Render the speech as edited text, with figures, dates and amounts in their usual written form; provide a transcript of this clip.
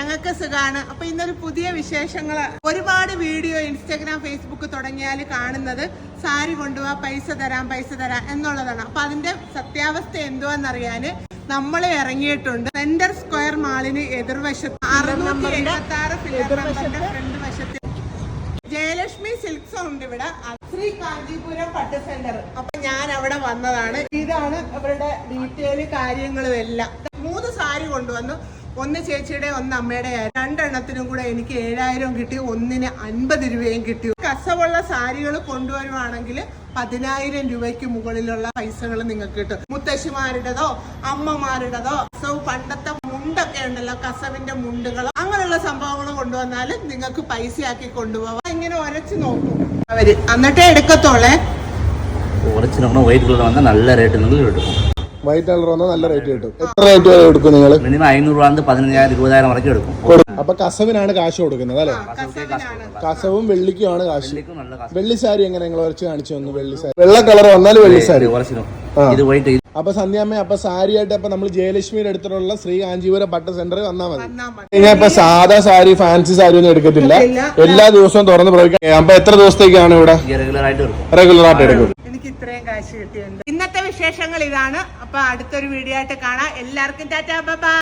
ഞങ്ങൾക്ക് സുഖാണ്. അപ്പൊ ഇന്നൊരു പുതിയ വിശേഷങ്ങൾ, ഒരുപാട് വീഡിയോ ഇൻസ്റ്റാഗ്രാം ഫേസ്ബുക്ക് തുടങ്ങിയാൽ കാണുന്നത് സാരി കൊണ്ടുപോവാ, പൈസ തരാം എന്നുള്ളതാണ്. അപ്പൊ അതിന്റെ സത്യാവസ്ഥ എന്തുവാന്നറിയാന് നമ്മൾ ഇറങ്ങിയിട്ടുണ്ട്. സെന്റർ സ്ക്വയർ മാളിന് എതിർവശത്ത് 676 ഫില്ലർ നമ്പറിന്റെ ഫ്രണ്ട് വശത്ത് ജയലക്ഷ്മി സിൽക്സ് ഉണ്ട് ഇവിടെ, ശ്രീ കാഞ്ചീപുരം പട്ട് സെന്റർ. അപ്പൊ ഞാൻ അവിടെ വന്നതാണ്. ഇതാണ് അവരുടെ ഡീറ്റെയിൽ കാര്യങ്ങളും എല്ലാം. 3 സാരി കൊണ്ടുവന്നു. ഒന്ന് ചേച്ചിയുടെ, ഒന്ന് അമ്മയുടെ. 2 എണ്ണത്തിനും കൂടെ എനിക്ക് 7000 കിട്ടി, ഒന്നിന് 50 രൂപയും കിട്ടി. കസവുള്ള സാരികൾ കൊണ്ടുവരുവാണെങ്കിൽ 10000 രൂപയ്ക്ക് മുകളിലുള്ള പൈസകൾ നിങ്ങൾക്ക് കിട്ടും. മുത്തശ്ശിമാരുടേതോ അമ്മമാരുടേതോ കസവ്, പണ്ടത്തെ മുണ്ടൊക്കെ ഉണ്ടല്ലോ, കസവിന്റെ മുണ്ടുകൾ, അങ്ങനെയുള്ള സംഭവങ്ങൾ കൊണ്ടുവന്നാൽ നിങ്ങൾക്ക് പൈസയാക്കി കൊണ്ടുപോവാം. ഇങ്ങനെ ഉരച്ചു നോക്കും അവര്, എന്നിട്ടേ എടുക്കത്തോളെ. ഉരച്ചു നോക്കണം. വൈറ്റ് കളർ വന്നാൽ നല്ല റേറ്റ് നിങ്ങൾ എടുക്കും. വൈറ്റ് കളർ വന്നാൽ നല്ല റേറ്റ് കിട്ടും. എത്ര റേറ്റ് വരെ എടുക്കും നിങ്ങൾ? മിനിമം 500 രൂപ 15000 20000 വരയ്ക്കും എടുക്കും. അപ്പൊ കസവിനാണ് കാശ് കൊടുക്കുന്നത് അല്ലെ? കസവും വെള്ളിക്കുമാണ് കാശ്. വെള്ളി സാരി എങ്ങനെ നിങ്ങൾ ഉരച്ച് കാണിച്ചു തന്നു? വെള്ളി സാരി, വെള്ള കളർ വന്നാൽ വെള്ളി സാരി. ഇത് വൈറ്റ്. അപ്പൊ സന്ധ്യാമ്മ, അപ്പൊ സാരി ആയിട്ട് അപ്പൊ നമ്മൾ ജയലക്ഷ്മിയുടെ അടുത്തുള്ള ശ്രീ കാഞ്ചീപുരം പട്ട് സെന്ററിൽ വന്നാൽ മതി. ഞാൻ ഇപ്പൊ സാധാ സാരി, ഫാൻസി സാരി ഒന്നും എടുക്കത്തില്ല, എല്ലാ ദിവസവും തുറന്ന് പ്രവർത്തിക്കാം. അപ്പൊ എത്ര ദിവസത്തേക്കാണ് ഇവിടെ? റെഗുലർ ആയിട്ട് എടുക്കും. എനിക്ക് ഇത്രയും കാശ് കിട്ടിയിട്ടുണ്ട്. ഇന്നത്തെ വിശേഷങ്ങൾ ഇതാണ്. അപ്പൊ അടുത്തൊരു വീഡിയോ ആയിട്ട് കാണാം. എല്ലാവർക്കും ടാറ്റാ, ബൈ ബൈ.